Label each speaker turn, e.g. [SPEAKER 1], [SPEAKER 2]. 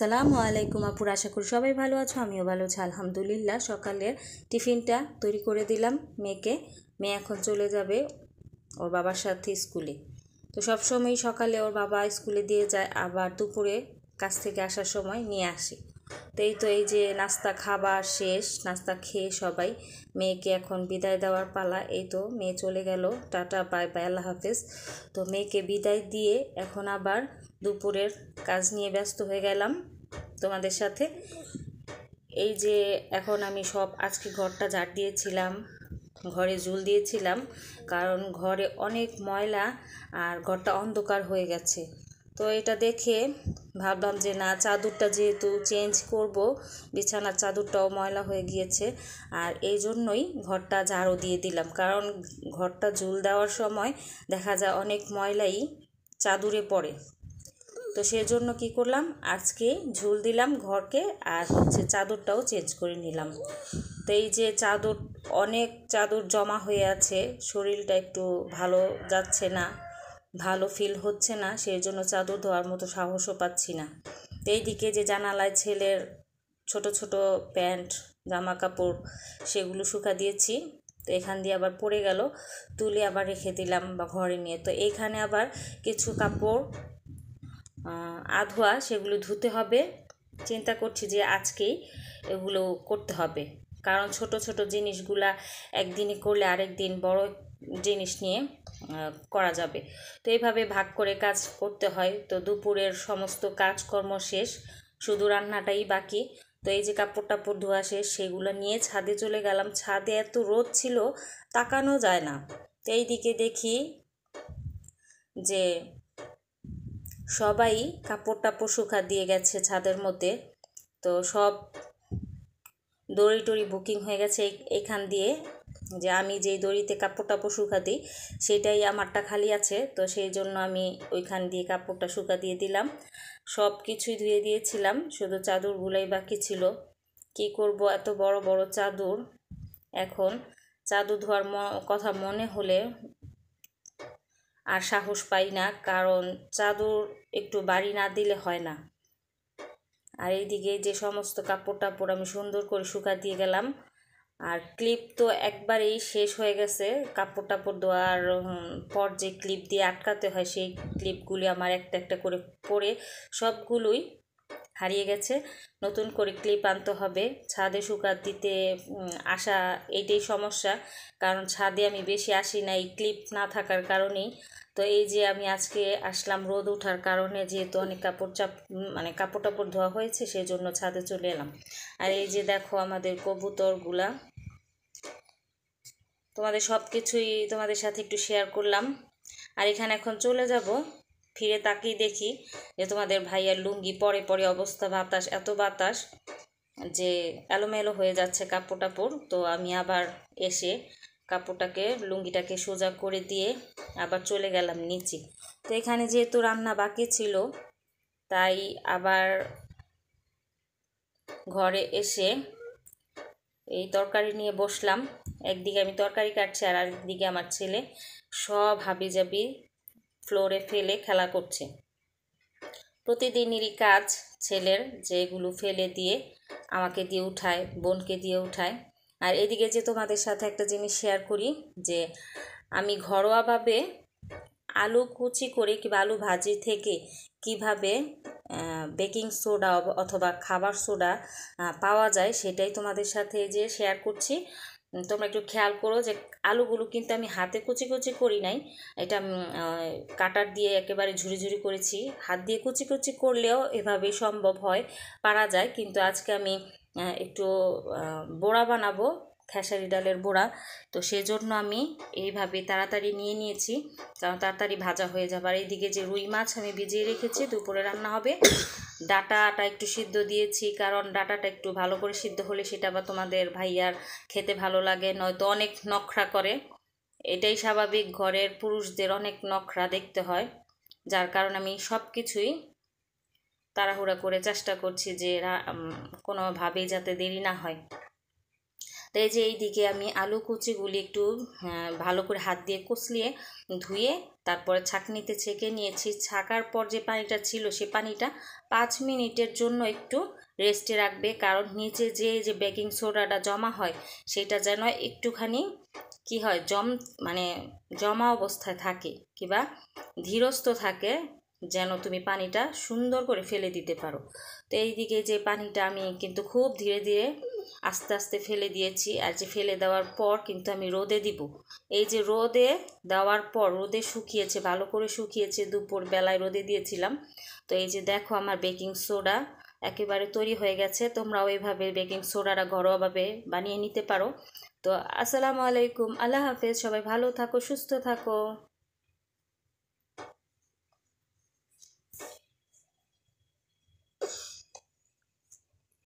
[SPEAKER 1] আসসালামু আলাইকুম আপুর, আশা করি সবাই ভালো আছো। আমিও ভালো আছি আলহামদুলিল্লাহ। সকালের টিফিনটা তৈরি করে দিলাম মেয়েকে। মেয়ে এখন চলে যাবে ওর বাবার সাথে স্কুলে। তো সবসময়ই সকালে ওর বাবা স্কুলে দিয়ে যায়, আবার দুপুরে কাছ থেকে আসার সময় নিয়ে আসি। তো এই যে নাস্তা খাবার শেষ, নাস্তা খেয়ে সবাই মেয়েকে এখন বিদায় দেওয়ার পালা। এই তো মেয়ে চলে গেল, টাটা বাই বাই, আল্লাহ হাফেজ। তো মেয়েকে বিদায় দিয়ে এখন আবার দুপুরের কাজ নিয়ে ব্যস্ত হয়ে গেলাম তোমাদের সাথে। এই যে এখন আমি আজকে ঘরটা ঝাড় দিয়েছিলাম, ঘরে ঝুল দিয়েছিলাম, কারণ ঘরে অনেক ময়লা আর ঘরটা অন্ধকার হয়ে গেছে। তো এটা দেখে ভাবলাম যে না, চাদরটা যেহেতু চেঞ্জ করব, বিছানার চাদরটাও ময়লা হয়ে গিয়েছে, আর এই জন্যই ঘরটা ঝাড়ু দিয়ে দিলাম। কারণ ঘরটা ঝুল দেওয়ার সময় দেখা যায় অনেক ময়লাই চাদরে পড়ে। তো সেজন্য কি করলাম, আজকে ঝুল দিলাম ঘরকে, আর চাদরটাও চেঞ্জ করে নিলাম। তো এই যে অনেক চাদর জমা হয়ে আছে, শরীরটা একটু ভালো যাচ্ছে না, ভালো ফিল হচ্ছে না, সেই জন্য চাদর ধোয়ার মতো সাহসও পাচ্ছি না। তো এইদিকে যে জানালায় ছেলের ছোট ছোট প্যান্ট জামা কাপড় সেগুলো শুকা দিয়েছি। তো এখান দিয়ে আবার পড়ে গেল, তুলে আবার রেখে দিলাম বা ঘরে নিয়ে। তো এইখানে আবার কিছু কাপড় আধোয়া, সেগুলো ধুতে হবে। চিন্তা করছি যে আজকেই এগুলো করতে হবে, কারণ ছোট ছোট জিনিসগুলা একদিনই করলে আরেক দিন বড় জিনিস নিয়ে করা যাবে। তো এইভাবে ভাগ করে কাজ করতে হয়। তো দুপুরের সমস্ত কাজকর্ম শেষ, শুধু রান্নাটাই বাকি। তো এই যে কাপড় টাপড় ধোয়া শেষ, সেগুলো নিয়ে ছাদে চলে গেলাম। ছাদে এত রোদ ছিল, তাকানো যায় না। তো এইদিকে দেখি যে সবাই কাপড় টাপড় শুকা দিয়ে গেছে ছাদের মধ্যে। তো সব দড়ি টড়ি বুকিং হয়ে গেছে এখান দিয়ে, যে আমি যেই দড়িতে কাপড় টাপড় শুকা দিই সেটাই আমারটা খালি আছে। তো সেই জন্য আমি ওইখান দিয়ে কাপড়টা শুকা দিয়ে দিলাম। সব কিছুই ধুয়ে দিয়েছিলাম, শুধু চাদরগুলাই বাকি ছিল। কি করব, এত বড় বড় চাদর, এখন চাদর ধোয়ার কথা মনে হলে আর সাহস পাই না, কারণ চাদর একটু বাড়ি না দিলে হয় না। আর এইদিকে যে সমস্ত কাপড় টাপড় আমি সুন্দর করে শুকা দিয়ে গেলাম। আর ক্লিপ তো একবারেই শেষ হয়ে গেছে, কাপড় টাপড় ধোয়ার পর যে ক্লিপ দিয়ে আটকাতে হয় সেই ক্লিপগুলি আমার একটা একটা করে পরে সবগুলোই হারিয়ে গেছে। নতুন করে ক্লিপ আনতে হবে। ছাদে শুকা দিতে আসা এইটাই সমস্যা, কারণ ছাদে আমি বেশি আসি না এই ক্লিপ না থাকার কারণেই। তো এই যে আমি আজকে আসলাম রোদ ওঠার কারণে, যেহেতু অনেক কাপড় টাপড় ধোয়া হয়েছে, সেই জন্য ছাদে চলে এলাম। আর এই যে দেখো আমাদের কবুতরগুলা, তোমাদের সব কিছুই তোমাদের সাথে একটু শেয়ার করলাম। আর এখানে এখন চলে যাব, ফিরে তাকিয়ে দেখি যে তোমাদের ভাইয়ার লুঙ্গি পরে পরে অবস্থা, বাতাস, এত বাতাস যে এলোমেলো হয়ে যাচ্ছে কাপড় টাপড়। তো আমি আবার এসে লুঙ্গিটাকে সোজা করে দিয়ে আবার চলে গেলাম নিচে। তো এখানে যেহেতু রান্না বাকি ছিল, তাই আবার ঘরে এসে এই তরকারি নিয়ে বসলাম। একদিকে আমি তরকারি কাটছি, আর আরেকদিকে আমার ছেলে সব হাবিজাবি ফ্লোরে ফেলে খেলা করছে। প্রতিদিনেরই কাজ ছেলের, যেগুলো ফেলে দিয়ে আমাকে দিয়ে উঠায়, বোনকে দিয়ে উঠায়। আর এদিকে যে তোমাদের সাথে একটা জিনিস শেয়ার করি, যে আমি ঘরোয়াভাবে আলু কুচি করে কিংবা আলু ভাজি থেকে কিভাবে বেকিং সোডা অথবা খাবার সোডা পাওয়া যায়, সেটাই তোমাদের সাথে যে শেয়ার করছি। তোমরা একটু খেয়াল করো যে আলুগুলো কিন্তু আমি হাতে কুচি কুচি করি নাই, এটা কাটার দিয়ে একেবারে ঝুরি ঝুরি করেছি। হাত দিয়ে কুচি কুচি করলেও এভাবেই সম্ভব হয়, পারা যায়, কিন্তু আজকে আমি একটু বড়া বানাবো, খেসারি ডালের বড়া। তো সেজন্য আমি এইভাবে তাড়াতাড়ি নিয়ে নিয়েছি, কারণ তাড়াতাড়ি ভাজা হয়ে যাবে। আর এইদিকে যে রুই মাছ আমি ভিজিয়ে রেখেছি, দুপুরে রান্না হবে। ডাটাটা একটু সিদ্ধ দিয়েছি, কারণ ডাটাটা একটু ভালো করে সিদ্ধ হলে সেটা আবার তোমাদের ভাইয়ার খেতে ভালো লাগে, নয়তো অনেক নখরা করে। এটাই স্বাভাবিক, ঘরের পুরুষদের অনেক নখরা দেখতে হয়, যার কারণে আমি সব কিছুই তাড়াহুড়া করে চেষ্টা করছি যে কোনোভাবেই যাতে দেরি না হয়। তো এই যে এইদিকে আমি আলু কুচিগুলি একটু ভালো করে হাত দিয়ে কষলিয়ে ধুয়ে তারপরে ছাঁকনিতে ছেঁকে নিয়েছি। ছাঁকার পর যে পানিটা ছিল সে পানিটা 5 মিনিটের জন্য একটু রেস্টে রাখবে, কারণ নিচে যে বেকিং সোডাটা জমা হয় সেটা যেন একটুখানি কি হয় মানে জমা অবস্থায় থাকে কিংবা ধীরস্থ থাকে, যেন তুমি পানিটা সুন্দর করে ফেলে দিতে পারো। তো এইদিকে যে পানিটা আমি কিন্তু খুব ধীরে ধীরে আস্তে আস্তে ফেলে দিয়েছি। আর যে ফেলে দেওয়ার পর কিন্তু আমি রোদে দিব। এই যে রোদে দেওয়ার পর রোদে শুকিয়েছে, ভালো করে শুকিয়েছে, দুপুর বেলায় রোদে দিয়েছিলাম। তো এই যে দেখো আমার বেকিং সোডা একেবারে তৈরি হয়ে গেছে। তোমরাও এইভাবে বেকিং সোডাটা ঘরোয়াভাবে বানিয়ে নিতে পারো। তো আসসালামু আলাইকুম, আল্লাহ হাফেজ, সবাই ভালো থাকো, সুস্থ থাকো।